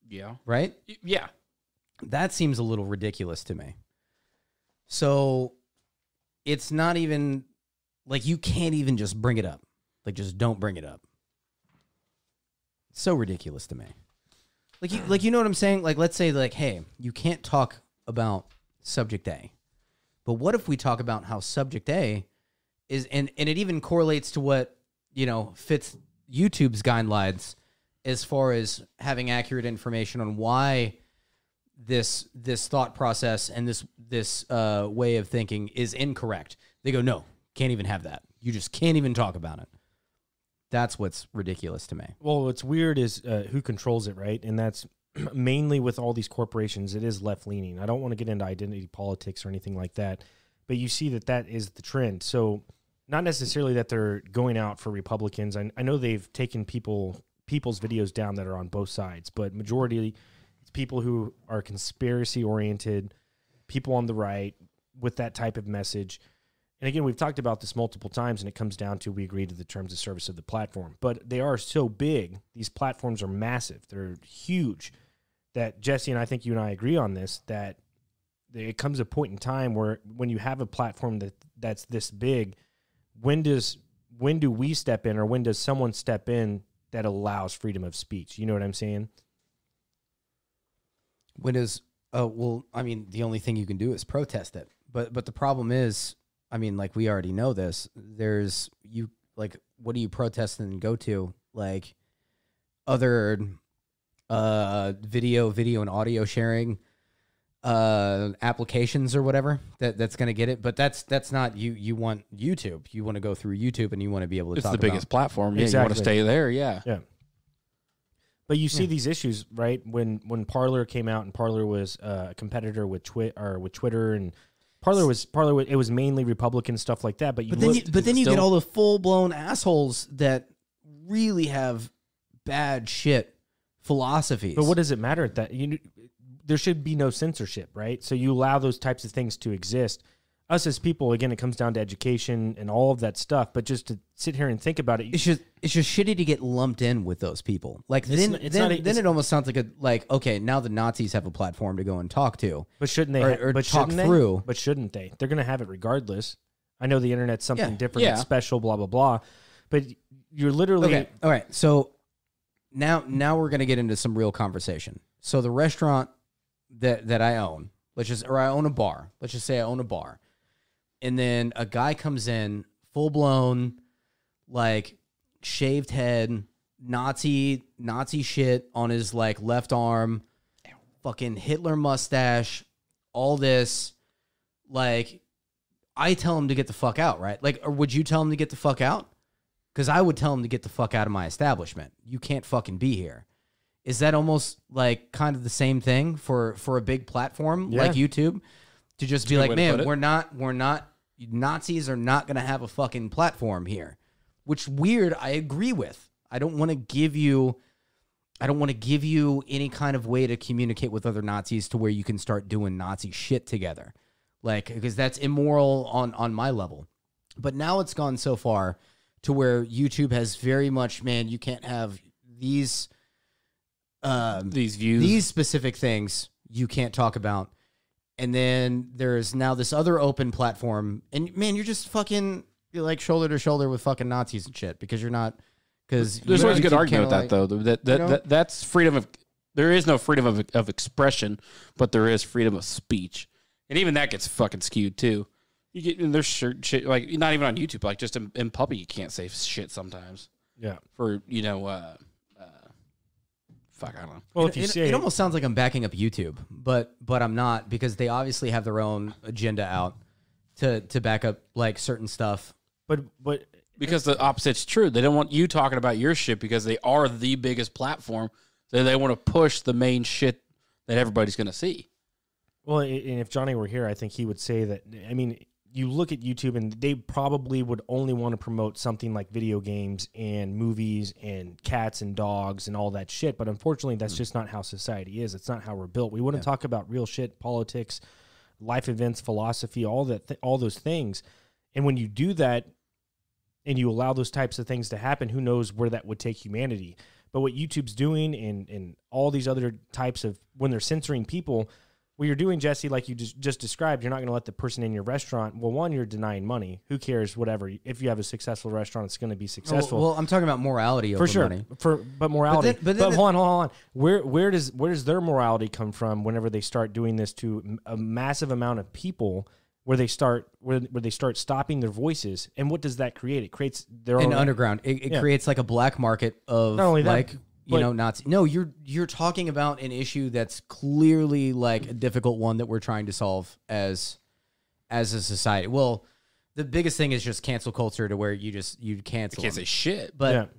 Yeah. Right? Yeah. That seems a little ridiculous to me. So it's not even like you can't even just bring it up. Like, just don't bring it up. It's so ridiculous to me. Like you know what I'm saying? Like, let's say, like, hey, you can't talk about subject A. But what if we talk about how subject A is, and it even correlates to what, fits YouTube's guidelines as far as having accurate information on why this thought process and this way of thinking is incorrect. They go, no, can't even have that. You just can't even talk about it. That's what's ridiculous to me. Well, what's weird is who controls it, right? And that's mainly with all these corporations. It is left-leaning. I don't want to get into identity politics or anything like that, but you see that is the trend. So not necessarily that they're going out for Republicans. I know they've taken people's videos down that are on both sides, but majority it's people who are conspiracy-oriented, people on the right with that type of message. And again, we've talked about this multiple times, and it comes down to we agree to the terms of service of the platform. But they are so big. These platforms are massive. They're huge. That Jesse and I think you and I agree on this, that it comes a point in time where when you have a platform that's this big, when do we step in, or when does someone step in that allows freedom of speech? You know what I'm saying? The only thing you can do is protest it. But the problem is, like, we already know this. What do you protest and go to? Like, other video and audio sharing applications or whatever that's going to get it. But that's not you. You want YouTube. You want to go through YouTube, and you want to be able to talk about. It's the biggest platform. Yeah, exactly. You want to stay there. Yeah. Yeah. But you see these issues, right? When Parler came out, and Parler was a competitor with Twitter, and Parler. It was mainly Republican stuff like that. But then you get all the full blown assholes that really have bad shit philosophies. But what does it matter? There should be no censorship, right? So you allow those types of things to exist. Us as people, again, it comes down to education and all of that stuff. But just to sit here and think about it, it's just shitty to get lumped in with those people. Like then it almost sounds like okay, now the Nazis have a platform to go and talk to. But shouldn't they? But shouldn't they? They're going to have it regardless. I know the internet's something different, it's special, blah blah blah. But you're literally okay. All right, so now we're going to get into some real conversation. So the restaurant that I own, I own a bar. Let's just say I own a bar. And then a guy comes in, full blown, like shaved head, Nazi shit on his like left arm, fucking Hitler mustache, all this. Like, I tell him to get the fuck out, right? Like, or would you tell him to get the fuck out? Because I would tell him to get the fuck out of my establishment. You can't fucking be here. Is that almost like kind of the same thing for a big platform like YouTube? To just be like, man, we're not Nazis are not going to have a fucking platform here. Which weird, I agree with. I don't want to give you any kind of way to communicate with other Nazis to where you can start doing Nazi shit together. Like, because that's immoral on my level. But now it's gone so far to where YouTube has very much, man, you can't have these views, these specific things you can't talk about. And then there's now this other open platform, and man, you're like shoulder to shoulder with fucking Nazis and shit because you're not. Because there's always a good argument with that though. That's freedom of. There is no freedom of expression, but there is freedom of speech, and even that gets fucking skewed too. You get there's shit like not even on YouTube, like just in public you can't say shit sometimes. Yeah. For fuck, I don't know. Well, it almost sounds like I'm backing up YouTube, but I'm not, because they obviously have their own agenda out to back up like certain stuff. But because the opposite's true. They don't want you talking about your shit because they are the biggest platform. So they want to push the main shit that everybody's going to see. Well, and if Johnny were here, I think he would say that, I mean, you look at YouTube and they probably would only want to promote something like video games and movies and cats and dogs and all that shit. But unfortunately, that's just not how society is. It's not how we're built. We want to talk about real shit, politics, life events, philosophy, all those things. And when you do that, and you allow those types of things to happen, who knows where that would take humanity. But what YouTube's doing and all these other types of, when they're censoring people, what you're doing, Jesse, like you just described, you're not going to let the person in your restaurant. Well, one, you're denying money. Who cares? Whatever. If you have a successful restaurant, it's going to be successful. Well, I'm talking about morality over for sure. money. But morality. But hold on. Where does their morality come from whenever they start doing this to a massive amount of people? Where they start stopping their voices, and what does that create? It creates their own underground. It creates like a black market of not only that, like Nazi. No, you're talking about an issue that's clearly like a difficult one that we're trying to solve as a society. Well, the biggest thing is just cancel culture, to where you cancel. You can't say shit. But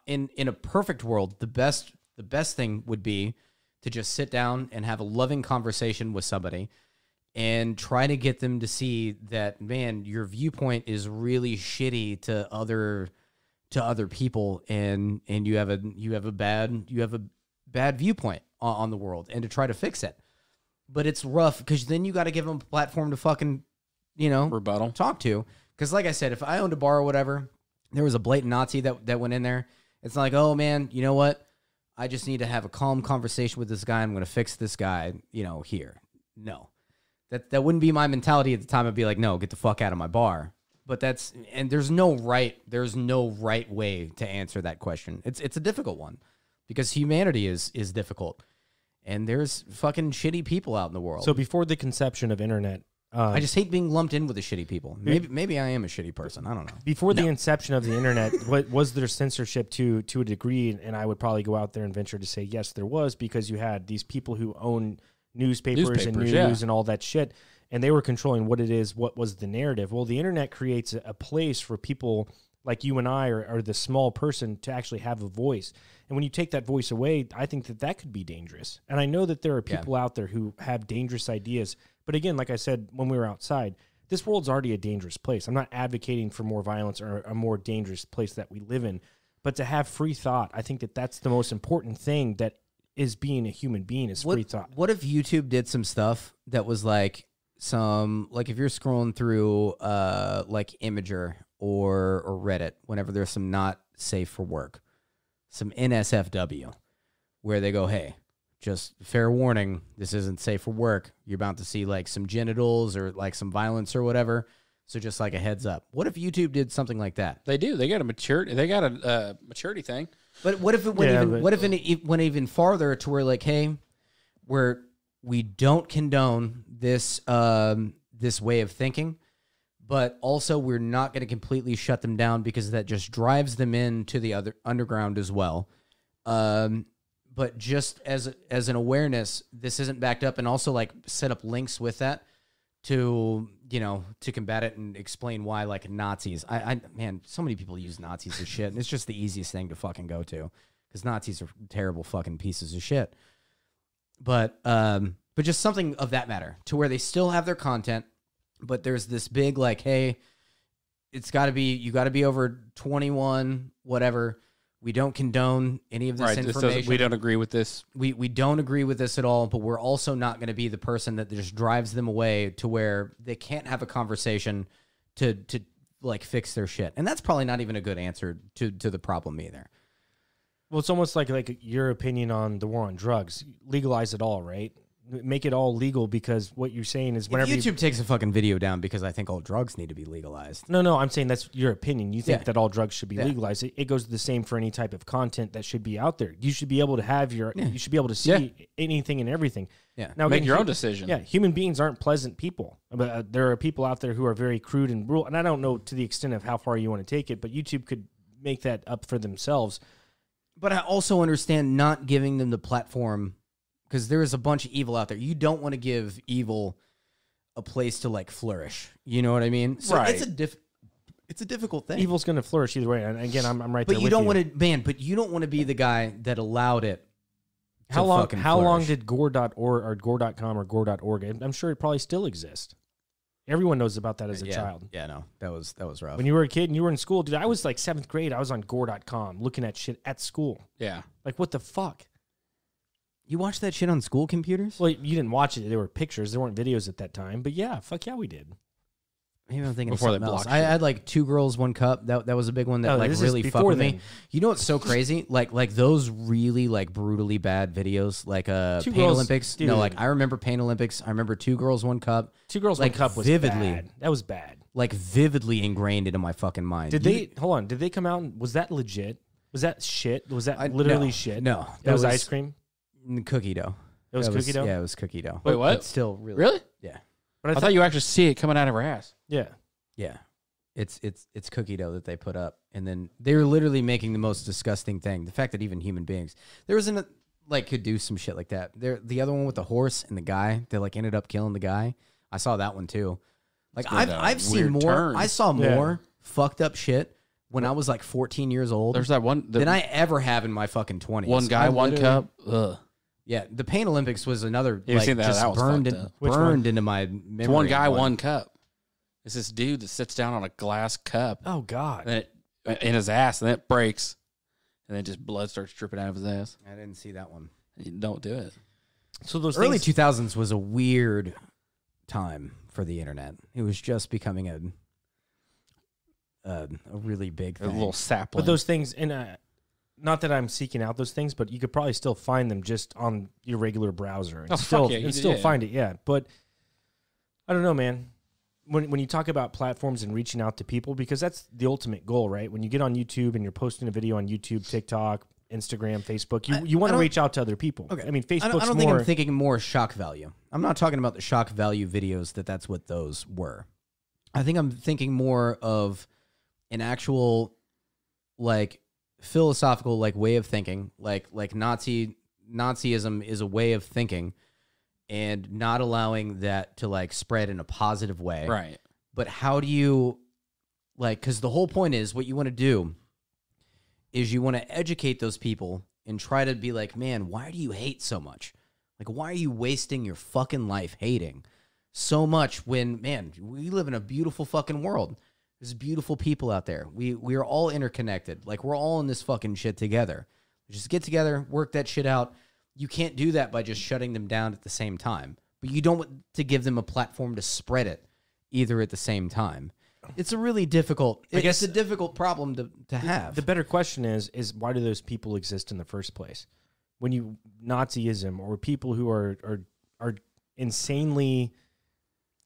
in a perfect world, the best thing would be to just sit down and have a loving conversation with somebody, and try to get them to see that, man, your viewpoint is really shitty to other people, and you have a bad viewpoint on the world, and to try to fix it. But it's rough, because then you got to give them a platform to fucking, rebuttal, talk to. Because like I said, if I owned a bar or whatever, there was a blatant Nazi that went in there, it's not like, oh man, you know what? I just need to have a calm conversation with this guy. I'm going to fix this guy, here. No. That wouldn't be my mentality at the time. I'd be like, no, get the fuck out of my bar. But there's no right way to answer that question. It's a difficult one, because humanity is difficult, and there's fucking shitty people out in the world. So before the conception of internet, I just hate being lumped in with the shitty people. Maybe I am a shitty person. I don't know. Before the inception of the internet, what was there censorship to a degree? And I would probably go out there and venture to say yes, there was, because you had these people who own newspapers and news and all that shit, and they were controlling what was the narrative. Well, the internet creates a place for people like you and I, or the small person, to actually have a voice. And when you take that voice away, I think that could be dangerous. And I know that there are people out there who have dangerous ideas. But again, like I said, when we were outside, this world's already a dangerous place. I'm not advocating for more violence or a more dangerous place that we live in. But to have free thought, I think that's the most important thing that is being a human being, is free thought. What if YouTube did some stuff that was like if you're scrolling through like Imager or Reddit, whenever there's some not safe for work, some NSFW, where they go, hey, just fair warning, this isn't safe for work. You're about to see like some genitals or like some violence or whatever. So just like a heads up. What if YouTube did something like that? They do. They got a maturity thing. But what if it went even farther, to where like, hey, we don't condone this this way of thinking, but also we're not going to completely shut them down, because that just drives them into the other underground as well. But just as an awareness, this isn't backed up, and also like set up links with that to combat it and explain why, like Nazis. Man, so many people use Nazis as shit, and it's just the easiest thing to fucking go to, because Nazis are terrible fucking pieces of shit. But just something of that matter, to where they still have their content, but there's this big like, hey, you got to be over 21, whatever. We don't condone any of this information. We don't agree with this. We don't agree with this at all, but we're also not going to be the person that just drives them away to where they can't have a conversation to like fix their shit. And that's probably not even a good answer to the problem either. Well, it's almost like your opinion on the war on drugs. Legalize it all, right? Make it all legal, because what you're saying is whenever YouTube takes a fucking video down because I think all drugs need to be legalized. No, I'm saying that's your opinion. You think that all drugs should be legalized. It goes the same for any type of content that should be out there. You should be able to have you should be able to see anything and everything. Yeah. Now, make your own decision. Yeah. Human beings aren't pleasant people. But there are people out there who are very crude and brutal. And I don't know to the extent of how far you want to take it, but YouTube could make that up for themselves. But I also understand not giving them the platform, because there is a bunch of evil out there. You don't want to give evil a place to like flourish. You know what I mean? So right. It's a difficult thing. Evil's going to flourish either way. And again, I'm right there. But you don't want to, man. But you don't want to be the guy that allowed it. How long did gore.org or gore.com or gore.org? I'm sure it probably still exists. Everyone knows about that as a child. Yeah, no, that was rough. When you were a kid and you were in school, dude, I was like 7th grade. I was on gore.com looking at shit at school. Yeah. Like, what the fuck? You watched that shit on school computers? Well, you didn't watch it. There were pictures. There weren't videos at that time. But yeah, fuck yeah, we did. Maybe I'm thinking Before of they something else. block I shit. had like 2 Girls, 1 Cup. That was a big one that like really fucked with me. You know what's so crazy? Like those really like brutally bad videos, like Pain Girls, Olympics. dude. No, like I remember Pain Olympics. I remember 2 Girls, 1 Cup. 2 Girls, like, 1 Cup was vividly. bad. That was bad. Like vividly ingrained into my fucking mind. Did they hold on? Did they come out? Was that legit? Was that shit? Was that literally no, shit? No, that was ice cream. Cookie dough. It was cookie dough. Yeah, it was cookie dough. Wait, what? But still, Really? Yeah, But I thought you actually see it coming out of her ass. yeah. yeah. It's cookie dough that they put up, and then they're literally making the most disgusting thing. The fact that even human beings, there wasn't like could do some shit like that. The other one with the horse and the guy that like ended up killing the guy. I saw that one too. Like I've seen more. Turn. I saw more fucked up shit when I was like 14 years old. There's that one than I ever have in my fucking 20s. One guy, 1 cup. Ugh. Yeah, the Pain Olympics was another You like seen that? just That was burned fucked up. burned into my memory. It's one guy, 1 cup. It's this dude that sits down on a glass cup Oh God. and in his ass, and then it breaks, and then just blood starts dripping out of his ass. I didn't see that one. You don't do it. So those Early things, 2000s was a weird time for the internet. It was just becoming a really big A thing. little sapling. but those things, and not that I'm seeking out those things, but you could probably still find them just on your regular browser and Oh, still fuck yeah, and still yeah. find it. Yeah, but I don't know, man. When you talk about platforms and reaching out to people, because that's the ultimate goal, right? When you get on YouTube and you're posting a video on YouTube, TikTok, Instagram, Facebook, you want to reach out to other people. Okay. I mean, Facebook's I don't more. think I'm thinking more shock value. I'm not talking about the shock value videos that's what those were. I think I'm thinking more of an actual like philosophical like way of thinking, like Nazism is a way of thinking and not allowing that to like spread in a positive way. right. But how do you like, because the whole point is what you want to do is you want to educate those people and try to be like, man, why do you hate so much? Like, why are you wasting your fucking life hating so much when, man, we live in a beautiful fucking world. There's beautiful people out there. We are all interconnected. Like, we're all in this fucking shit together. Just get together, work that shit out. You can't do that by just shutting them down at the same time. But you don't want to give them a platform to spread it either at the same time. It's a really difficult, it's a difficult problem to have. The better question is why do those people exist in the first place? When you Nazism or people who are insanely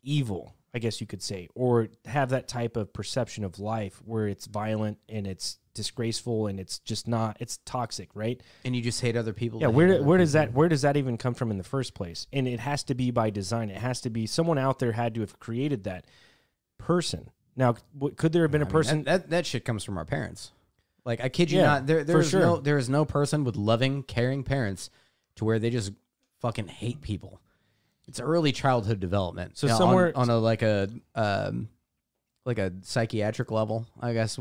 evil, I guess you could say, or have that type of perception of life where it's violent and it's disgraceful and it's just not, it's toxic, right? And you just hate other people. Yeah, where does that even come from in the first place? And it has to be by design. It has to be someone out there had to have created that person. Now, could there have been a person that shit comes from our parents? Like, I kid you Yeah, not. There for is sure. there is no person with loving, caring parents to where they just fucking hate people. It's early childhood development. So You know, somewhere- on a like a psychiatric level, I guess.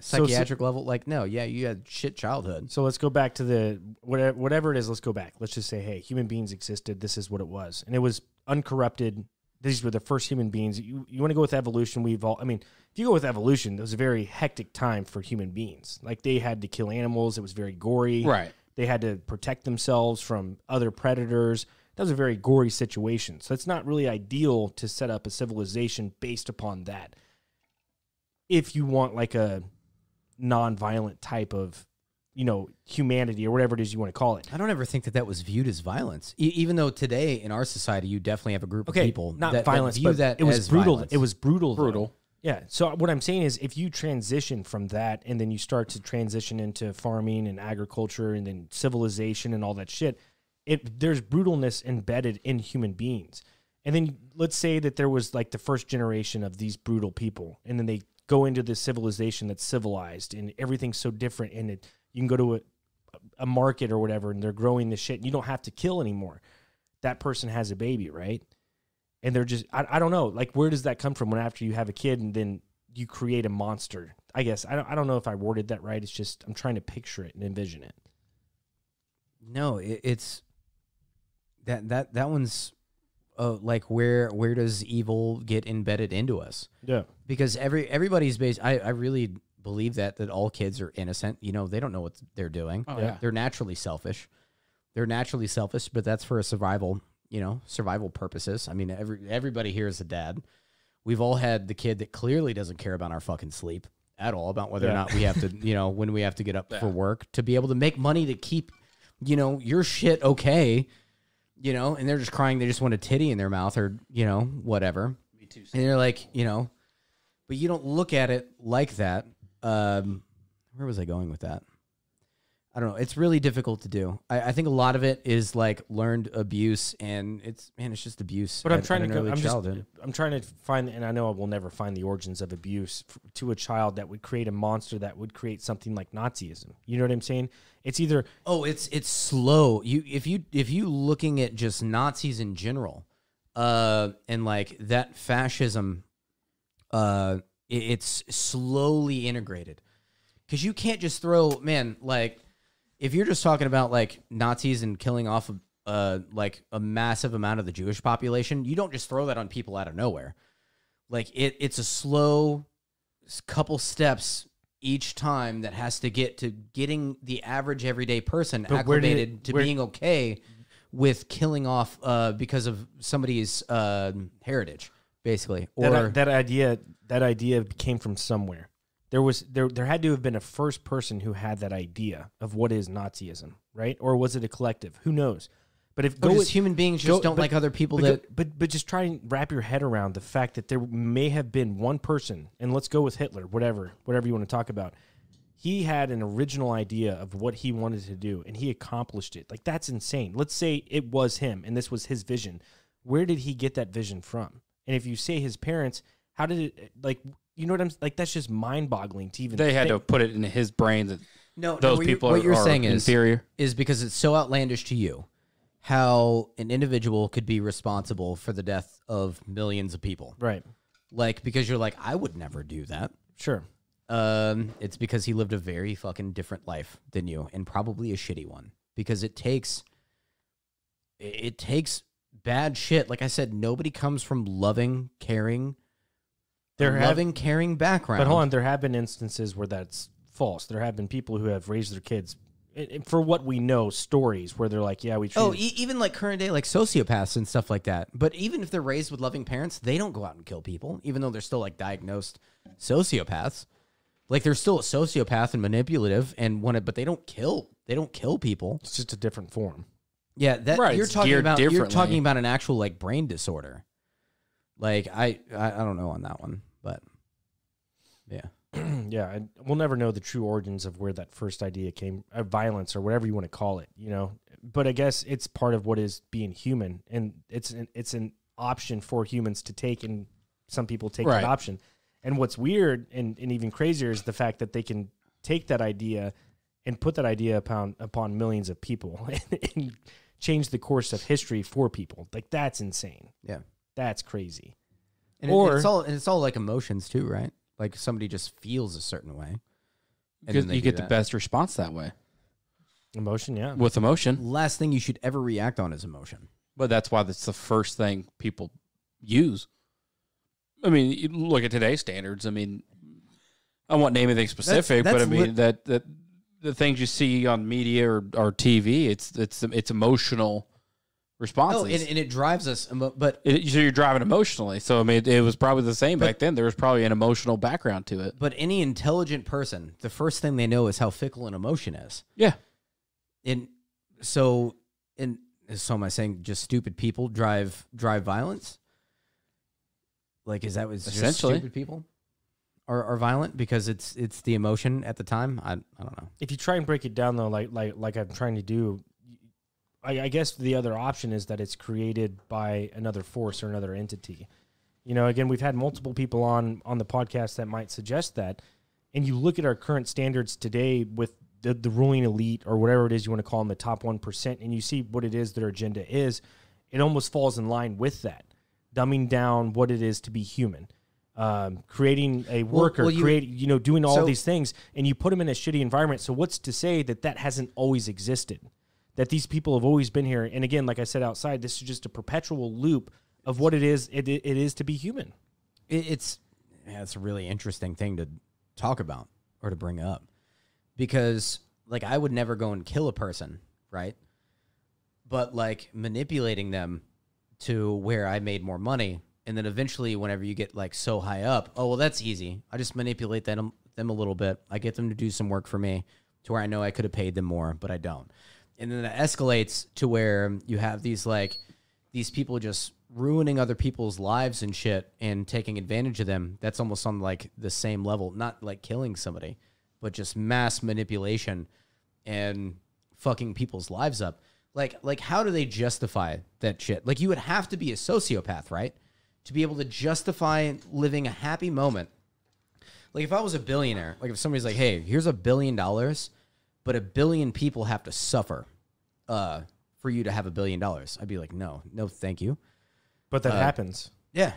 Psychiatric level. Like, no, yeah, you had shit childhood. So let's go back to the whatever it is. Let's go back. Let's just say, hey, human beings existed. This is what it was, and it was uncorrupted. These were the first human beings. You want to go with evolution? I mean, if you go with evolution, it was a very hectic time for human beings. Like, they had to kill animals. It was very gory. Right. They had to protect themselves from other predators. That was a very gory situation. So it's not really ideal to set up a civilization based upon that. If you want like a non-violent type of, humanity or whatever it is you want to call it. I don't ever think that was viewed as violence, even though today in our society you definitely have a group of people not that violence, view but that it was as brutal. violence. It was brutal. though. Brutal. Yeah. So what I'm saying is, if you transition from that and then you start to transition into farming and agriculture and then civilization and all that shit, there's brutalness embedded in human beings. And then let's say that there was like the first generation of these brutal people, and then they go into this civilization that's civilized and everything's so different, and you can go to a market or whatever and they're growing this shit and you don't have to kill anymore. That person has a baby, right? And they're just, I don't know, like, where does that come from when after you have a kid and then you create a monster? I guess, I don't know if I worded that right. It's just, I'm trying to picture it and envision it. No, it's that one's like where does evil get embedded into us? Yeah. Because everybody's based. I really believe that all kids are innocent. They don't know what they're doing. Oh, yeah. They're naturally selfish. But that's for a survival purposes. I mean, everybody here is a dad. We've all had the kid that clearly doesn't care about our fucking sleep at all, about whether or not we have to, when we have to get up for work to be able to make money to keep, your shit okay, and they're just crying. They just want a titty in their mouth or, whatever. Me too. And they're like, but you don't look at it like that. Where was I going with that? I don't know. It's really difficult to do. I think a lot of it is like learned abuse, and it's just abuse. But I'm trying to find, and I know I will never find the origins of abuse to a child that would create a monster that would create something like Nazism. You know what I'm saying? It's either it's slow. If you looking at just Nazis in general, and like that fascism, it's slowly integrated, because you can't just throw like. If you're just talking about like Nazis and killing off like a massive amount of the Jewish population, you don't just throw that on people out of nowhere. Like it's a slow couple steps each time that has to get to getting the average everyday person acclimated to being okay with killing off because of somebody's heritage, basically. Or that idea came from somewhere. There had to have been a first person who had that idea of what is Nazism, right? Or was it a collective? Who knows? But if human beings don't like other people but just try and wrap your head around the fact that there may have been one person, and let's go with Hitler, whatever you want to talk about. He had an original idea of what he wanted to do, and he accomplished it. Like, that's insane. Let's say it was him, and this was his vision. Where did he get that vision from? And if you say his parents, how did it, like... You know what I'm like? That's just mind-boggling to even. They had to put it in his brain that those people what you're saying inferior. Is because it's so outlandish to you how an individual could be responsible for the death of millions of people, right? Like, because you're like, I would never do that. Sure. It's because he lived a very fucking different life than you, and probably a shitty one. Because it takes bad shit. Like I said, nobody comes from loving, caring. Caring background. But hold on, there have been instances where that's false. There have been people who have raised their kids, for what we know, stories where they're like, yeah, we treat even like current day, like sociopaths and stuff like that. But even if they're raised with loving parents, they don't go out and kill people, even though they're still like diagnosed sociopaths. Like, they're still a sociopath and manipulative but they don't kill. They don't kill people. It's just a different form. Yeah, that right, you're talking about an actual like brain disorder. Like, I don't know on that one. But, yeah. Yeah, we'll never know the true origins of where that first idea came, violence or whatever you want to call it, But I guess it's part of what is being human, and it's an option for humans to take, and some people take that option. And what's weird and even crazier is the fact that they can take that idea and put that idea upon millions of people and change the course of history for people. Like, that's insane. Yeah. That's crazy. And it's all like emotions too, right? Like, somebody just feels a certain way. Because you get the best response that way. Emotion, yeah. With emotion. Last thing you should ever react on is emotion. But that's why that's the first thing people use. I mean, you look at today's standards. I mean, I won't name anything specific, but I mean that the things you see on media or TV, it's emotional responses. Oh, and it drives us, but so you're driving emotionally. So I mean, it was probably the same back then. There was probably an emotional background to it. But any intelligent person, the first thing they know is how fickle an emotion is. Yeah. So am I saying just stupid people drive violence? Like, is that essentially just stupid people are violent because it's the emotion at the time? I don't know. If you try and break it down though, like I'm trying to do. I guess the other option is that it's created by another force or another entity. Again, we've had multiple people on the podcast that might suggest that. And you look at our current standards today with the ruling elite or whatever it is you want to call them, the top 1%, and you see what it is their agenda is, it almost falls in line with that. Dumbing down what it is to be human. Creating a worker, doing all these things, and you put them in a shitty environment. So what's to say that hasn't always existed? That these people have always been here. And again, like I said outside, this is just a perpetual loop of what it is to be human. It's a really interesting thing to talk about or to bring up. Because, like, I would never go and kill a person, right? But, like, manipulating them to where I made more money And then eventually, whenever you get like so high up, oh, well, that's easy. I just manipulate them a little bit. I get them to do some work for me to where I know I could have paid them more, but I don't. And then it escalates to where you have these people just ruining other people's lives and shit and taking advantage of them. That's almost on like the same level, not like killing somebody, but just mass manipulation and fucking people's lives up. Like how do they justify that shit? Like, you would have to be a sociopath, right, to be able to justify living a happy moment. Like, if I was a billionaire, like if somebody's like, hey, here's $1 billion, but 1 billion people have to suffer for you to have $1 billion, I'd be like, no, thank you. But that happens. Yeah.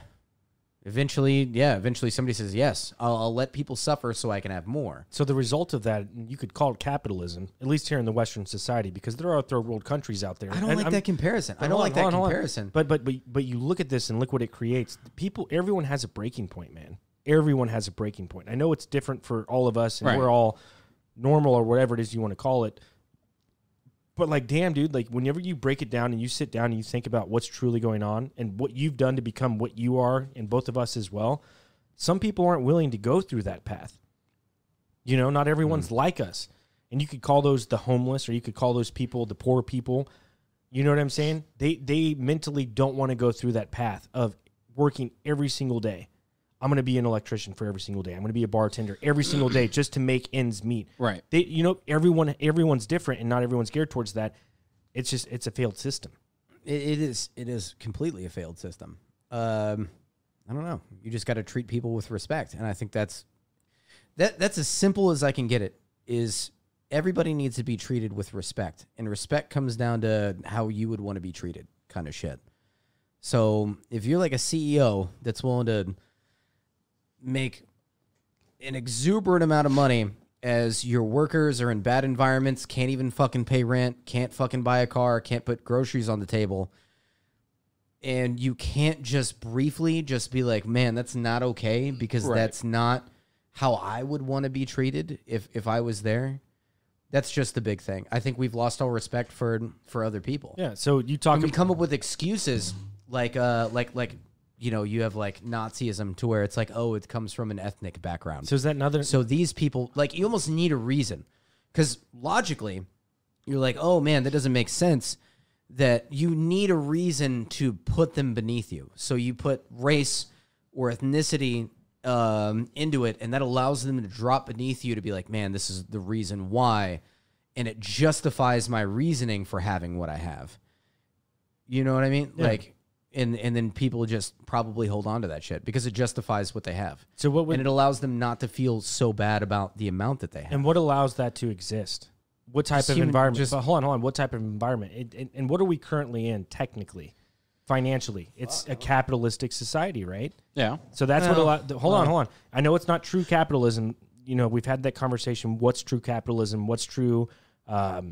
Eventually somebody says, yes, I'll let people suffer so I can have more. So the result of that, you could call it capitalism, at least here in the Western society, because there are third world countries out there. I don't like that comparison. But you look at this and look what it creates. Everyone has a breaking point, man. Everyone has a breaking point. I know it's different for all of us, and right. We're all normal or whatever it is you want to call it. But like, damn, dude, like whenever you break it down and you sit down and you think about what's truly going on and what you've done to become what you are, and both of us as well, some people aren't willing to go through that path. You know, not everyone's like us. And you could call those the homeless, or you could call those people the poor people. You know what I'm saying? They mentally don't want to go through that path of working every single day. I'm going to be an electrician for every single day. I'm going to be a bartender every single day just to make ends meet. Right. Everyone's different, and not everyone's geared towards that. It's a failed system. It is completely a failed system. I don't know. You just got to treat people with respect. And I think that's as simple as I can get it, is everybody needs to be treated with respect. And respect comes down to how you would want to be treated, kind of shit. So if you're like a CEO that's willing to make an exuberant amount of money as your workers are in bad environments, can't even fucking pay rent, can't fucking buy a car, can't put groceries on the table, and you can't just briefly just be like, man, that's not okay, because that's not how I would want to be treated if I was there. That's just the big thing. I think we've lost all respect for other people. Yeah, so you talk... And we come up with excuses like you know, you have like Nazism, to where it's like, oh, it comes from an ethnic background. So is that another... So these people, like, you almost need a reason. Because logically, you're like, oh, man, that doesn't make sense. That you need a reason to put them beneath you. So you put race or ethnicity into it, and that allows them to drop beneath you to be like, man, this is the reason why. And it justifies my reasoning for having what I have. You know what I mean? Yeah. Like... And then people just probably hold on to that shit because it justifies what they have. So and it allows them not to feel so bad about the amount that they have. And what allows that to exist? What type of environment? Hold on. What type of environment? And what are we currently in technically, financially? It's a capitalistic society, right? Yeah. So that's what. Hold on. I know it's not true capitalism. You know, we've had that conversation. What's true capitalism? What's true? What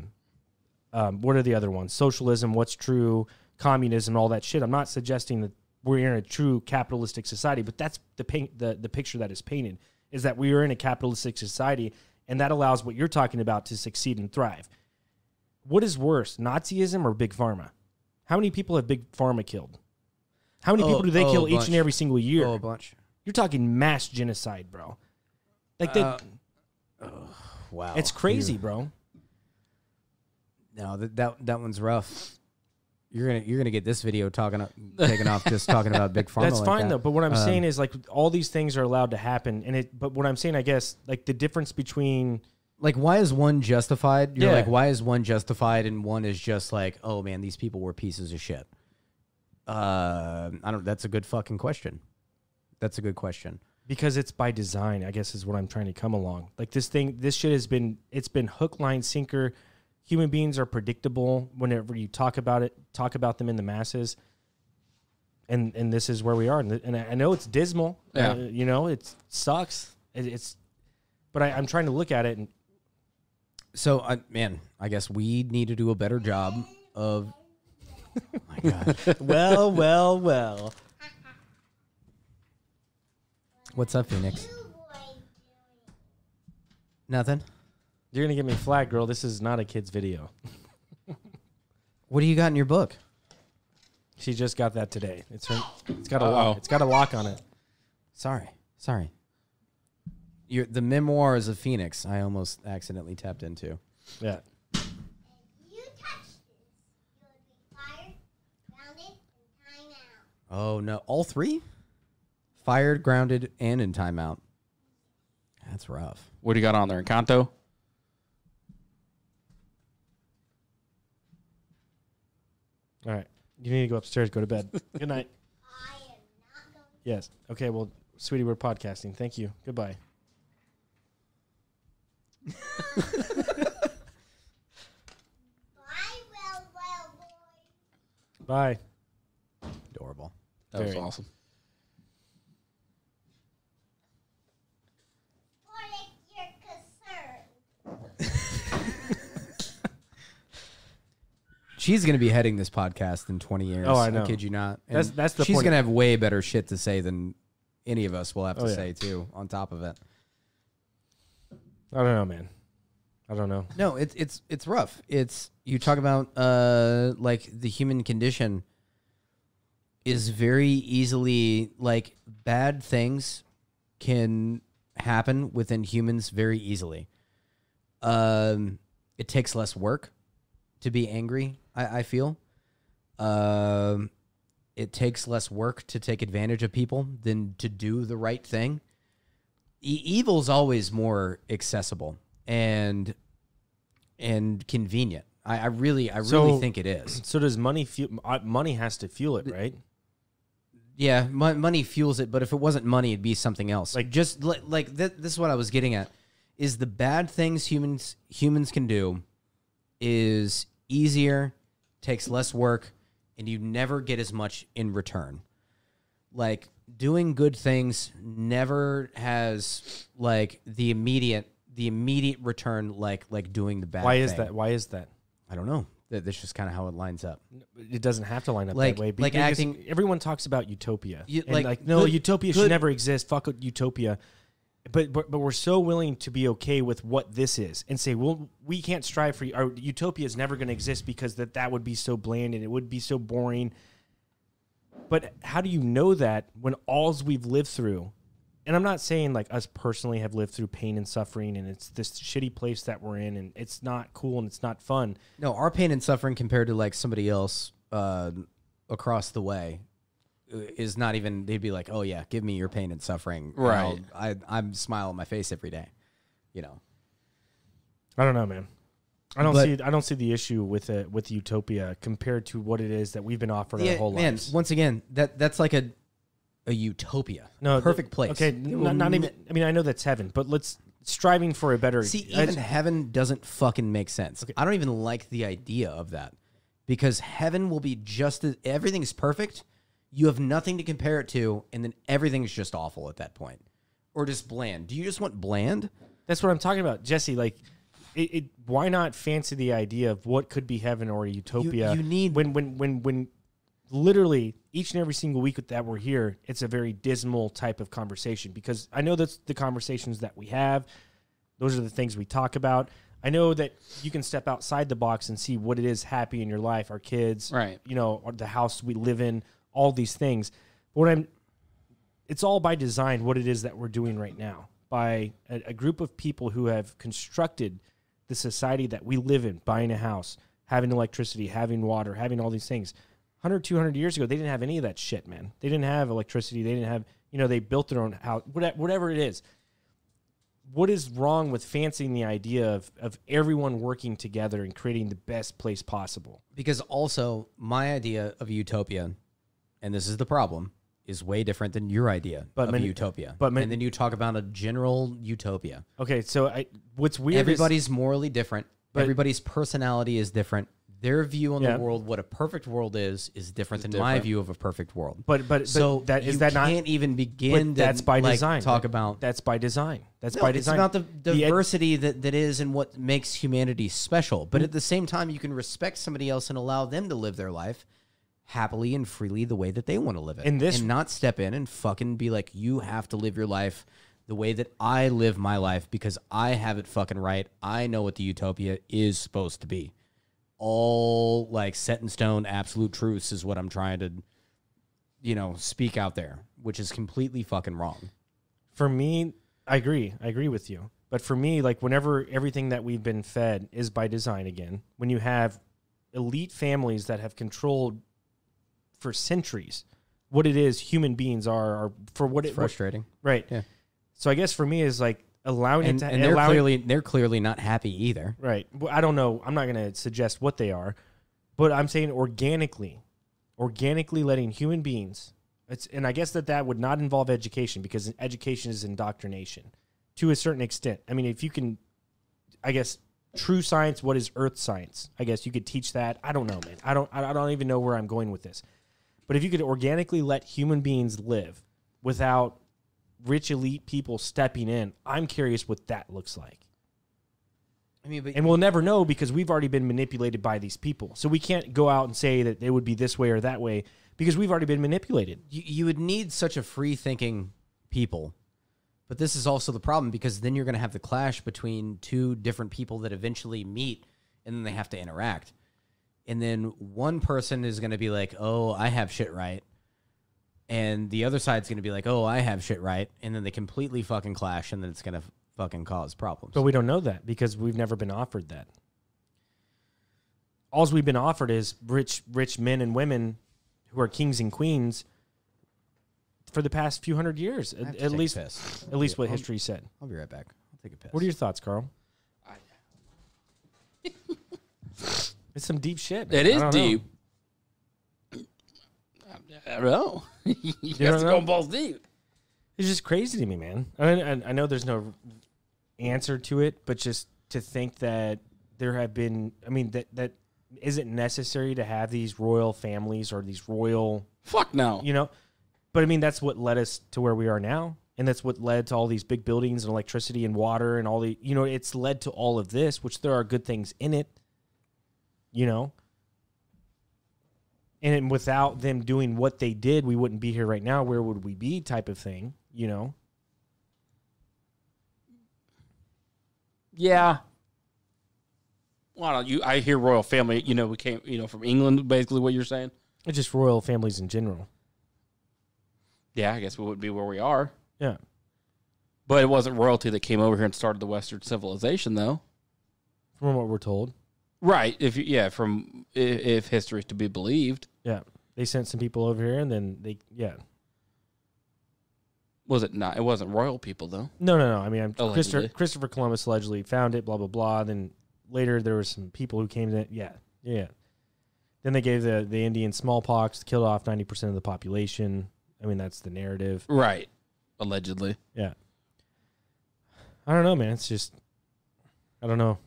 are the other ones? Socialism. What's true? Communism, all that shit. I'm not suggesting that we're in a true capitalistic society, but that's the picture that is painted, is that we are in a capitalistic society, and that allows what you're talking about to succeed and thrive. What is worse, Nazism or Big Pharma? How many people have Big Pharma killed? How many people do they kill each and every single year? Oh, a bunch. You're talking mass genocide, bro. Like that. Wow. It's crazy, bro. No, that one's rough. You're gonna get this video taken off just talking about Big Pharma. That's fine that. though. But what I'm saying is, like, all these things are allowed to happen, but what I'm saying, I guess, like the difference between, like, why is one justified? You're like, why is one justified and one is just like, oh man, these people were pieces of shit. I don't. That's a good fucking question. That's a good question. Because it's by design, I guess, is what I'm trying to come along. Like this shit has been hook, line, sinker. Human beings are predictable whenever you talk about them in the masses, and this is where we are. And I know it's dismal. Yeah. You know, it sucks. But I'm trying to look at it. And so, I guess we need to do a better job of. Oh my God. Well. What's up, Phoenix? Nothing. You're going to get me flagged, girl. This is not a kid's video. What do you got in your book? She just got that today. It's got a lock. It's got a lock on it. Sorry. The Memoirs of Phoenix. I almost accidentally tapped into. Yeah. If you touch this, you will be fired, grounded, and timeout. Oh no, all three? Fired, grounded, and in timeout. That's rough. What do you got on there? Encanto? All right. You need to go upstairs. Go to bed. Good night. I am not going to. Yes. Okay. Well, sweetie, we're podcasting. Thank you. Goodbye. Bye, well, boy. Bye. Adorable. That was Very. awesome. For your concern. She's going to be heading this podcast in 20 years. Oh, I know. I kid you not. And That's the she's point. going to have way better shit to say than any of us will have to Oh, yeah. say, too, on top of it. I don't know, man. I don't know. No, it's rough. It's you talk about like the human condition is very easily like bad things can happen within humans very easily. It takes less work to be angry, I feel. It takes less work to take advantage of people than to do the right thing. Evil's always more accessible and convenient. I really think it is. So does money fuel? Money has to fuel it, right? Yeah, money fuels it, but if it wasn't money, it'd be something else. Like just like this is what I was getting at. Is the bad things humans can do is easier, takes less work, and you never get as much in return. Like doing good things never has like the immediate return like doing the bad Why thing. is that? Why is that? I don't know. That's just kind of how it lines up. It doesn't have to line up Like- that way. like because acting- Everyone talks about utopia. You- And like, no, good- utopia good- should never exist. Fuck utopia. But we're so willing to be okay with what this is and say, well, we can't strive for our utopia is never going to exist because that would be so bland and it would be so boring. But how do you know that when alls we've lived through, and I'm not saying like us personally have lived through pain and suffering and it's this shitty place that we're in and it's not cool and it's not fun. No, our pain and suffering compared to like somebody else across the way is not even. They'd be like, "Oh yeah, give me your pain and suffering." Right. I'm smile on my face every day. You know. I don't know, man. I don't see the issue with utopia compared to what it is that we've been offered our whole man. lives. Once again, that's like a utopia. No, perfect place. Okay, not even. I mean, I know that's heaven, but let's striving for a better. See, even heaven doesn't fucking make sense. Okay. I don't even like the idea of that because heaven will be just as everything's perfect. You have nothing to compare it to, and then everything's just awful at that point, or just bland. Do you just want bland? That's what I'm talking about, Jesse. Like, why not fancy the idea of what could be heaven or a utopia? You need when literally each and every single week that we're here, it's a very dismal type of conversation because I know that's the conversations that we have. Those are the things we talk about. I know that you can step outside the box and see what it is happy in your life, our kids, Right. You know, or the house we live in, all these things. But it's all by design what it is that we're doing right now by a group of people who have constructed the society that we live in, buying a house, having electricity, having water, having all these things. 100, 200 years ago, they didn't have any of that shit, man. They didn't have electricity. They didn't have, they built their own house, whatever it is. What is wrong with fancying the idea of everyone working together and creating the best place possible? Because also my idea of utopia, and this is the problem, is way different than your idea of utopia. And then you talk about a general utopia. Okay, so what's weird Everybody's morally different. Everybody's personality is different. Their view on the world, what a perfect world is different than my view of a perfect world. But so that you is that not can't even begin. that's by design. Talk about that's by design. That's by design. It's about the diversity that is and what makes humanity special. But at the same time, you can respect somebody else and allow them to live their life happily and freely the way that they want to live it, and not step in and fucking be like, you have to live your life the way that I live my life because I have it fucking right. I know what the utopia is supposed to be. all like set in stone absolute truths is what I'm trying to, speak out there, which is completely fucking wrong. For me, I agree with you. But for me, like whenever everything that we've been fed is by design again, when you have elite families that have controlled for centuries what it is human beings are for what it frustrating. Right. Yeah. So I guess for me is like allowing it to and they're clearly not happy either. Right. Well, I don't know. I'm not going to suggest what they are, but I'm saying organically letting human beings. And I guess that would not involve education because education is indoctrination to a certain extent. I mean, if you can, I guess, true science, what is earth science? I guess you could teach that. I don't know, man. I don't even know where I'm going with this. But if you could organically let human beings live without rich elite people stepping in, I'm curious what that looks like. I mean, and we'll never know because we've already been manipulated by these people. So we can't go out and say that they would be this way or that way because we've already been manipulated. You would need such a free-thinking people. But this is also the problem because then you're going to have the clash between two different people that eventually meet and then they have to interact. And then one person is going to be like, oh, I have shit right. And the other side's going to be like, oh, I have shit right. And then they completely fucking clash and then it's going to fucking cause problems. But we don't know that because we've never been offered that. All we've been offered is rich men and women who are kings and queens for the past few hundred years, at least what history said. I'll be right back. I'll take a piss. What are your thoughts, Carl? It's some deep shit, man. It is deep. I don't know. You have to go balls deep. It's just crazy to me, man. I know there's no answer to it, but just to think that there have been, I mean, that isn't necessary to have these royal families or these royal... Fuck no. But I mean, that's what led us to where we are now. And that's what led to all these big buildings and electricity and water and all the, it's led to all of this, which there are good things in it, And without them doing what they did, we wouldn't be here right now. Where would we be type of thing, Yeah. Well, I hear royal family, we came, from England, basically what you're saying. It's just royal families in general. Yeah, I guess we wouldn't be where we are. Yeah. But it wasn't royalty that came over here and started the Western civilization, though. From what we're told. Right. If history is to be believed. Yeah. They sent some people over here and then Was it not? It wasn't royal people, though. No. I mean, Christopher Columbus allegedly found it, blah, blah, blah. Then later there were some people who came to, yeah. Then they gave the Indians smallpox, killed off 90% of the population. I mean, that's the narrative. Right. Allegedly. Yeah. I don't know, man. It's just, I don't know.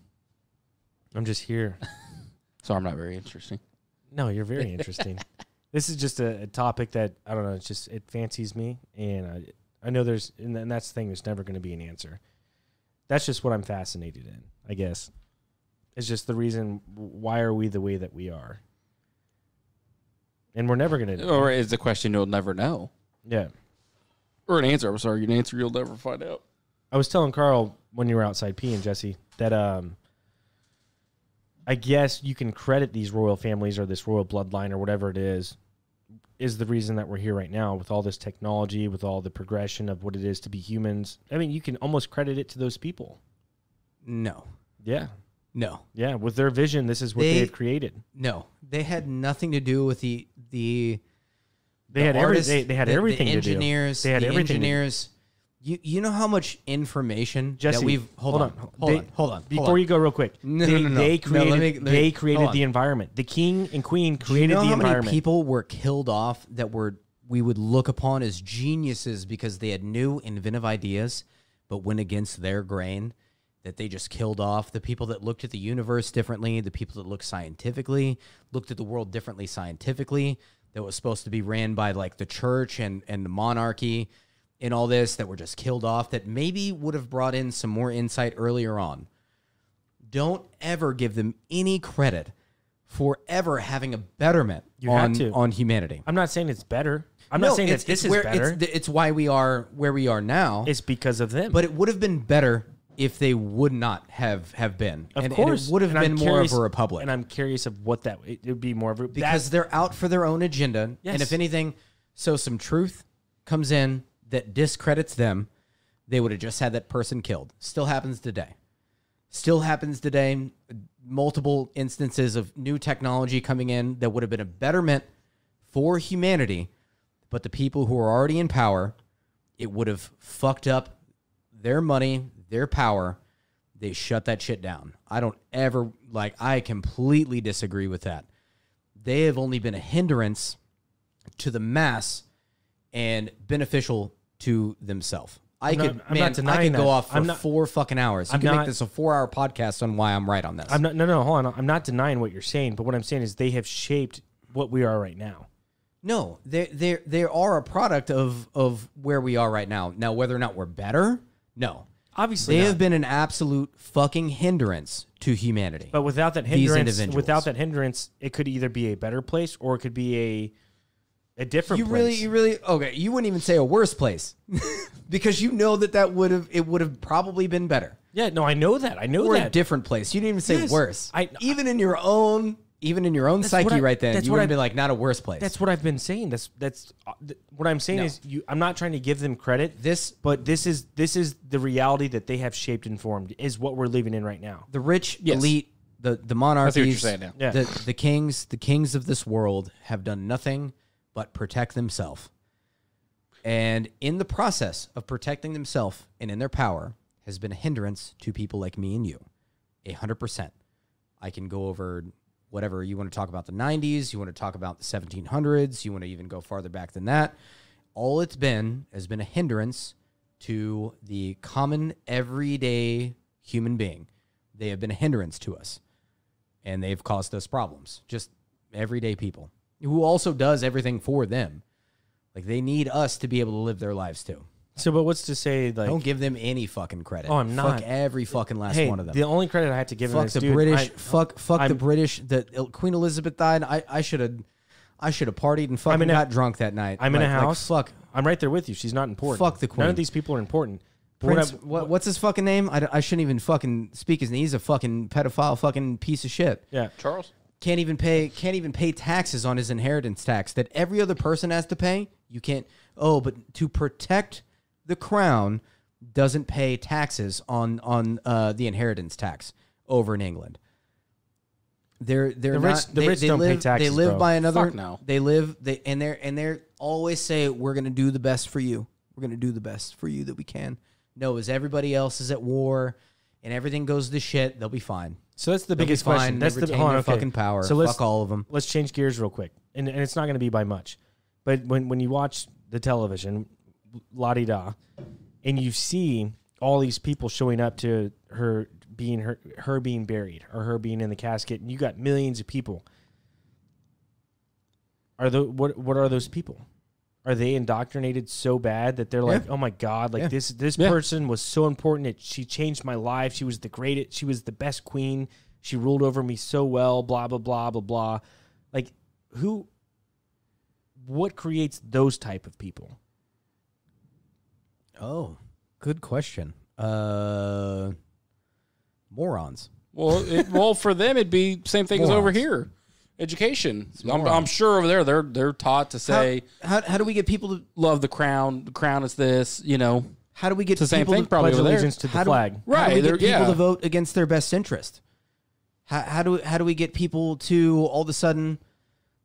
I'm just here. So I'm not very interesting. No, you're very interesting. This is just a topic that, I don't know, it fancies me. And I know and that's the thing, there's never going to be an answer. That's just what I'm fascinated in, I guess. It's just the reason, why are we the way that we are? And we're never going to know. Or is the question you'll never know? Yeah. Or an answer, I'm sorry, an answer you'll never find out. I was telling Carl when you were outside peeing, Jesse, that I guess you can credit these royal families or this royal bloodline or whatever it is the reason that we're here right now with all this technology, with all the progression of what it is to be humans. I mean, you can almost credit it to those people. No. Yeah. No. Yeah, with their vision, this is what they had created. No. They had nothing to do with the They had artists, they had everything the engineers, to do. They had everything. Engineers. You know how much information Jesse, that we've hold on. Before you go real quick. No. They created Let me the environment. The king and queen created the environment. How many people were killed off that we would look upon as geniuses because they had new inventive ideas but went against their grain, that they just killed off? The people that looked at the universe differently, the people that looked at the world differently scientifically, that was supposed to be ran by like the church and the monarchy and all this, that were just killed off, that maybe would have brought in some more insight earlier on. Don't ever give them any credit for ever having a betterment on humanity. I'm not saying it's better. I'm not saying that this is better. It's why we are where we are now. It's because of them. But it would have been better if they would not have been. Of and course. it would have been more of a republic. And I'm curious of what it would be more of a... Because they're out for their own agenda. Yes. And if anything, so some truth comes in that discredits them, they would have just had that person killed. Still happens today. Multiple instances of new technology coming in that would have been a betterment for humanity, but the people who are already in power, it would have fucked up their money, their power. They shut that shit down. I completely disagree with that. They have only been a hindrance to the mass and beneficial to themselves. I could go off for 4 fucking hours. You can make this a 4-hour podcast on why I'm right on this. Hold on. I'm not denying what you're saying, but what I'm saying is they have shaped what we are right now. No, they are a product of where we are right now. Now, whether or not we're better, no. Obviously, they have been an absolute fucking hindrance to humanity. But without that hindrance, it could either be a better place or it could be a different place. You really okay. You wouldn't even say a worse place because you know that would have probably been better. Yeah, no, I know that. Or a different place. You didn't even say worse. Even in your own psyche right then, you would be like, not a worse place. That's what I've been saying. That's what I'm saying is I'm not trying to give them credit. But this is the reality that they have shaped and formed is what we're living in right now. The rich elite, the monarchies, the kings of this world have done nothing but protect themselves. And in the process of protecting themselves and in their power has been a hindrance to people like me and you. 100%. I can go over whatever you want to talk about the 90s, you want to talk about the 1700s, you want to even go farther back than that. All it's been has been a hindrance to the common everyday human being. They have been a hindrance to us, and they've caused us problems. Just everyday people who also does everything for them. Like, they need us to be able to live their lives too. So, but what's to say, like... Don't give them any fucking credit. Oh, I'm not. Fuck every fucking last one of them. The only credit I had to give them is, the British. Fuck the British. Queen Elizabeth died. I should have partied and fucking got drunk that night. I'm in a house. I'm right there with you. She's not important. Fuck the Queen. None of these people are important. What's his fucking name? I shouldn't even fucking speak his name. He's a fucking pedophile fucking piece of shit. Yeah. Charles? Can't even pay taxes on his inheritance tax that every other person has to pay. You can't. Oh, but to protect the crown, doesn't pay taxes on the inheritance tax over in England. The rich don't pay taxes. They live by another. Fuck no. They always say, we're going to do the best for you. We're going to do the best for you that we can. No, as everybody else is at war and everything goes to shit, they'll be fine. So that's the biggest question. That's the fucking power. So fuck all of them. Let's change gears real quick, and it's not going to be by much, but when you watch the television, la-di-da, and you see all these people showing up to her being buried or her being in the casket, and you got millions of people. What are those people? Are they indoctrinated so bad that they're like, oh my God, like this person was so important. She changed my life. She was the greatest. She was the best queen. She ruled over me so well, blah, blah, blah, blah, blah. Like what creates those type of people? Oh, good question. Morons. Well, for them, it'd be same thing as over here. Education. I'm sure over there they're taught to say, how do we get people to love the crown? The crown is this, you know. How do we get the same thing? Probably over allegiance to the flag. How do we get people to vote against their best interest? How do we get people to all of a sudden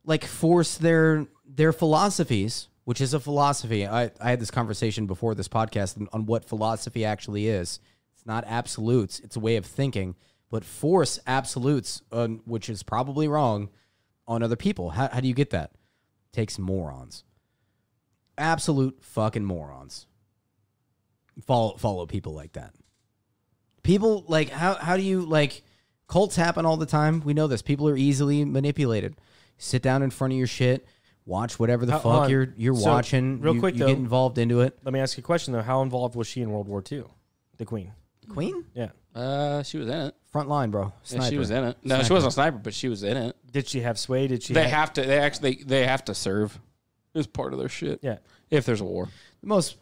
like force their philosophies, which is a philosophy? I had this conversation before this podcast on what philosophy actually is. It's not absolutes. It's a way of thinking. But force absolutes, which is probably wrong, on other people. How do you get that? It takes morons. Absolute fucking morons. Follow people like that. People, like, how do you, like, cults happen all the time. We know this. People are easily manipulated. Sit down in front of your shit, watch whatever the fuck you're watching. Real quick, you get involved into it. Let me ask you a question, though. How involved was she in World War II? The Queen? Queen? Yeah. She was in it. Front line, bro. Yeah, she was in it. No, she wasn't a sniper, but she was in it. Did she have sway? Did she? They have to. They have to serve. It's part of their shit. Yeah. If there's a war. The most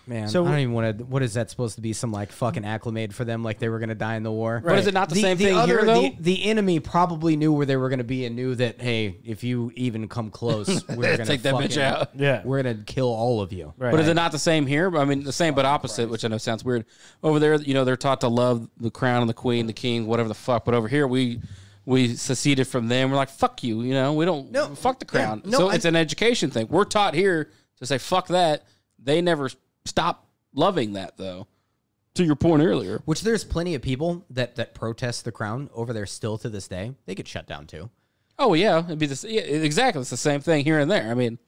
Man, So- I don't even want to. What is that supposed to be? Some like fucking acclimate for them, like they were going to die in the war. But is it not the same thing here, though? The enemy probably knew where they were going to be and knew that, hey, if you even come close, we're going to Take that bitch out. Yeah. We're going to kill all of you. Right. But is it not the same here? I mean, the same but opposite, which I know sounds weird. Over there, they're taught to love the crown and the queen, the king, whatever the fuck. But over here, we seceded from them. We're like, fuck you. We don't fuck the crown. Yeah, no, so it's an education thing. We're taught here to say fuck that. They never stop loving that, though. To your point earlier, Which there's plenty of people that protest the crown over there still to this day. They get shut down too. oh yeah, it'd be exactly. It's the same thing here and there. I mean,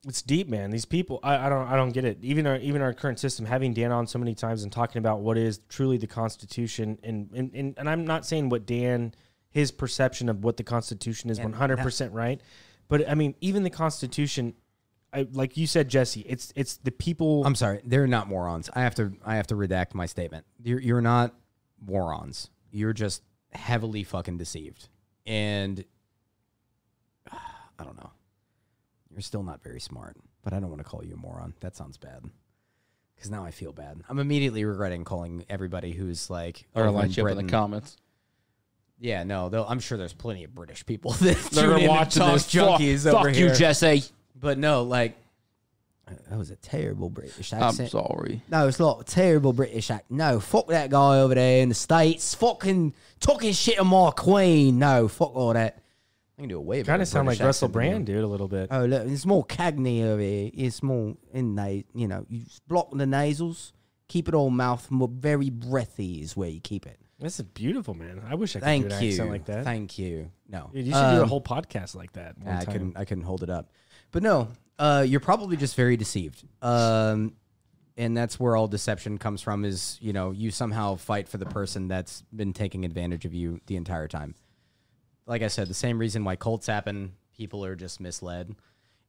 It's deep, man. These people, I don't get it. Even our current system, having Dan on so many times and talking about what is truly the Constitution, and I'm not saying what Dan, his perception of what the Constitution is 100% right, but I mean, even the Constitution, like you said, Jesse, it's the people. I'm sorry, they're not morons. I have to redact my statement. You're not morons. You're just heavily fucking deceived, and I don't know. You're still not very smart, but I don't want to call you a moron. That sounds bad. Because now I feel bad. I'm immediately regretting calling everybody who's like... or over like you up in Britain. the comments. Yeah, no, I'm sure there's plenty of British people that They're tune in watching and this. talk junkies over Fuck here. you, Jesse. But no, like... That was a terrible British accent. I'm sorry. No, it's not a terrible British accent. No, fuck that guy over there in the States. Fucking talking shit on my queen. No, fuck all that. I can do a way better. Kind of sound like British Russell accent than Brand, dude, a little bit. Oh, look, it's more Cagney over here. It's more in you block the nasals, keep it all mouth, more very breathy is where you keep it. This is beautiful, man. I wish I could Thank do an you. accent like that. Thank you. No. Dude, you should do a whole podcast like that. One I time. couldn't hold it up. But no, you're probably just very deceived. And that's where all deception comes from is, you somehow fight for the person that's been taking advantage of you the entire time. Like I said, the same reason why cults happen, people are just misled.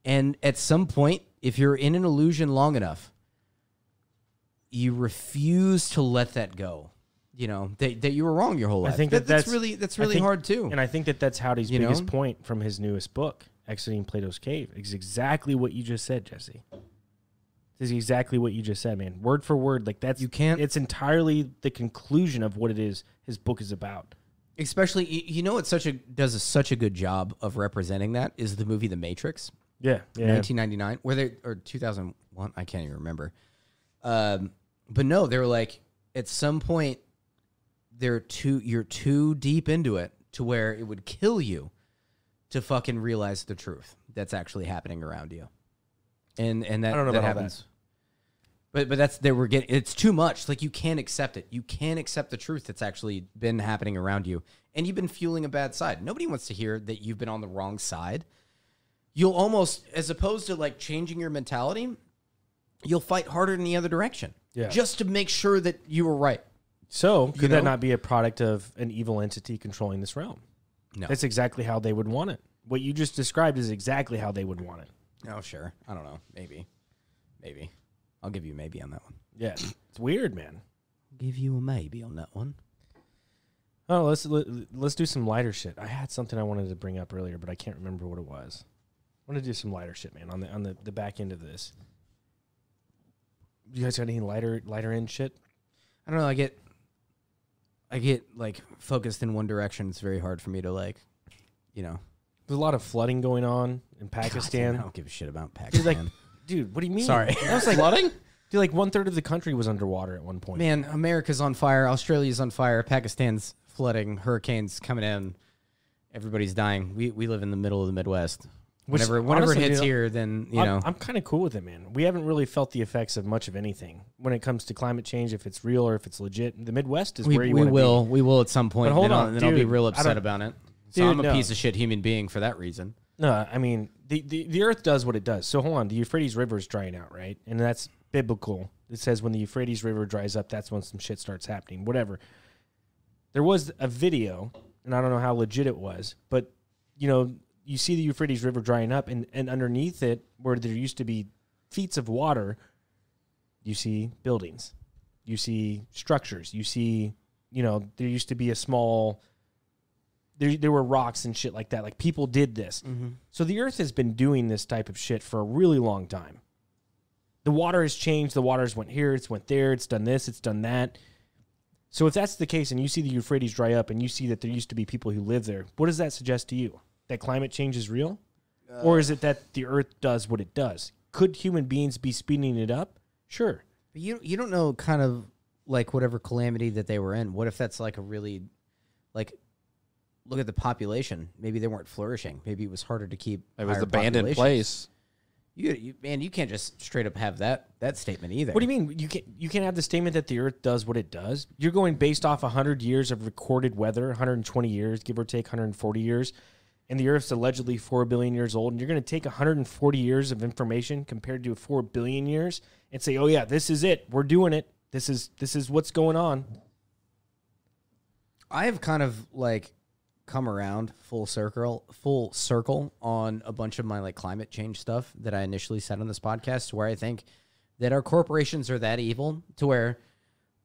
And at some point, if you're in an illusion long enough, you refuse to let that go. That you were wrong your whole life. I think that's really hard too. And I think that's Howdy's biggest point from his newest book, Exiting Plato's Cave. It's exactly what you just said, Jesse. This is exactly what you just said, man. Word for word. Like that's it's entirely the conclusion of what it is his book is about. Especially, it does such a good job of representing that is the movie The Matrix. Yeah. 1999, or 2001, I can't even remember. But no, they were like, at some point, you're too deep into it to where it would kill you to fucking realize the truth that's actually happening around you. And that, I don't know that about happens. But it's too much. Like, you can't accept it. You can't accept the truth that's actually been happening around you. And you've been fueling a bad side. Nobody wants to hear that you've been on the wrong side. You'll almost, as opposed to like changing your mentality, you'll fight harder in the other direction. Yeah. Just to make sure that you were right. So could that not be a product of an evil entity controlling this realm? No. That's exactly how they would want it. What you just described is exactly how they would want it. Oh, sure. I don't know. Maybe. I'll give you a maybe on that one. Yeah. It's weird, man. I'll give you a maybe on that one. Oh, let's do some lighter shit. I had something I wanted to bring up earlier, but I can't remember what it was. I want to do some lighter shit, man, on the back end of this. You guys got any lighter end shit? I don't know. I get like focused in one direction. It's very hard for me to like, There's a lot of flooding going on in Pakistan. God, I don't give a shit about Pakistan. Dude, what do you mean? Sorry. That was like Flooding? Dude, like 1/3 of the country was underwater at one point. Man, America's on fire. Australia's on fire. Pakistan's flooding. Hurricanes coming in. Everybody's dying. We live in the middle of the Midwest. Whenever honestly, it hits dude, here, then I'm kind of cool with it, man. We haven't really felt the effects of much of anything when it comes to climate change, if it's real or if it's legit. The Midwest is where you want to be. We will at some point. But hold on, and then I'll be dude, real I upset don't- about it. So Dude, I'm a no. piece of shit human being for that reason. No, I mean, the Earth does what it does. So hold on, the Euphrates River is drying out, right? And that's biblical. It says when the Euphrates River dries up, that's when some shit starts happening. Whatever. There was a video, and I don't know how legit it was, but, you see the Euphrates River drying up, and underneath it, where there used to be feet of water, you see buildings. You see structures. You see, there used to be a small... There were rocks and shit like that. Like, people did this. Mm-hmm. So the Earth has been doing this type of shit for a really long time. The water has changed. The water's went here, it's went there, it's done this, it's done that. So if that's the case and you see the Euphrates dry up and you see that there used to be people who live there, what does that suggest to you? That climate change is real? Or is it that the earth does what it does? Could human beings be speeding it up? Sure. But you don't know kind of like whatever calamity that they were in. What if that's like a really, like, look at the population. Maybe they weren't flourishing. Maybe it was harder to keep. It was an abandoned place. You can't just straight up have that statement either. What do you mean? You can't have the statement that the earth does what it does? You're going based off 100 years of recorded weather, 120 years, give or take 140 years, and the earth's allegedly 4 billion years old, and you're going to take 140 years of information compared to 4 billion years and say, oh yeah, this is it. We're doing it. This is what's going on. I have kind of like come around full circle on a bunch of my like climate change stuff that I initially said on this podcast, where I think that our corporations are that evil to where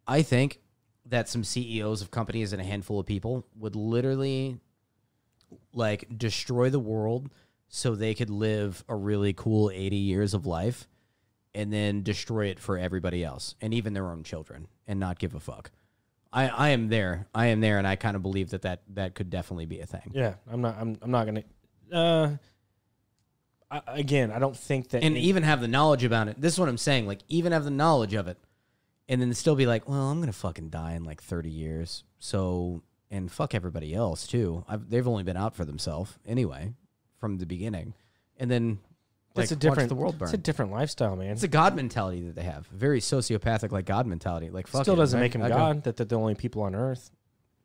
I think that some CEOs of companies and a handful of people would literally like destroy the world so they could live a really cool 80 years of life and then destroy it for everybody else and even their own children and not give a fuck. I am there, and I kind of believe that could definitely be a thing. Yeah, I'm not gonna. Again, I don't think that, and even have the knowledge about it. This is what I'm saying. Like, even have the knowledge of it, and then still be like, well, I'm gonna fucking die in like 30 years. So, and fuck everybody else too. They've only been out for themselves anyway from the beginning, and then. That's like, a different. watch the world burn. It's a different lifestyle, man. It's a God mentality that they have. Very sociopathic, like God mentality. Like, fuck Still it, doesn't right? make him I go- God. That they're the only people on Earth.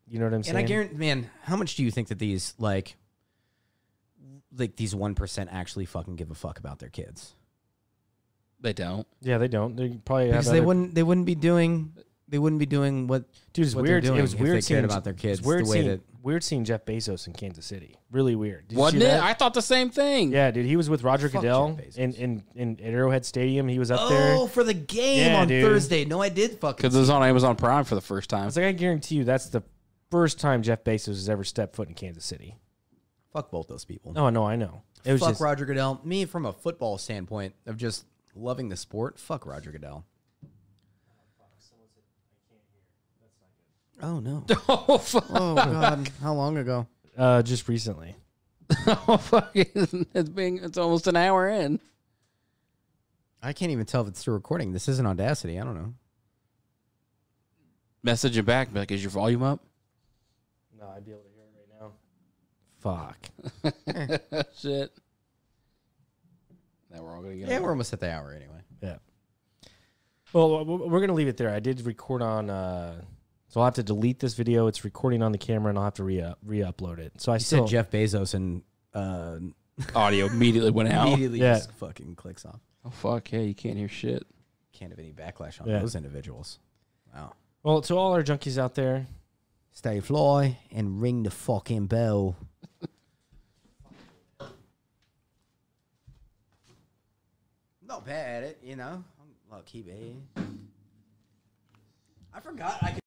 You know what I'm saying? And I guarantee, man, how much do you think that these like these 1% actually fucking give a fuck about their kids? They don't. Yeah, they don't. They probably Because have they other- wouldn't be doing what. Dude, it's what they're weird. doing It was if weird they seeing cared about their kids. It's weird the way seeing, that weird seeing Jeff Bezos in Kansas City. Really weird. Did you Wasn't see it? that? I thought the same thing. Yeah, dude. He was with Roger Fuck Goodell Jeff Bezos. in Arrowhead Stadium. He was up there. Oh, for the game Yeah, on dude. Thursday. No, I did fucking. Because it was on Amazon Prime for the first I time. was like, I guarantee you, that's the first time Jeff Bezos has ever stepped foot in Kansas City. Fuck both those people. Oh no, I know. It was fuck just Roger Goodell. Me, from a football standpoint of just loving the sport, fuck Roger Goodell. Oh no! Oh, fuck. Oh god! How long ago? just recently. Oh, fuck. It's almost an hour in. I can't even tell if it's still recording. This isn't Audacity. I don't know. Message it back. Be like, is your volume up? No, I'd be able to hear it right now. Fuck. Shit. Now we're all going to get Yeah, on. we're almost at the hour anyway. Yeah. Well, we're gonna leave it there. I did record on. So I'll have to delete this video. It's recording on the camera, and I'll have to re-upload it. So I You still said Jeff Bezos and Audio immediately went out. immediately Yeah. just fucking clicks off. Oh, fuck. Yeah, you can't hear shit. Can't have any backlash on Yeah. those individuals. Wow. Well, to all our junkies out there, Stay fly and ring the fucking bell. Not bad at it, you know. I'm lucky, babe. I forgot I could.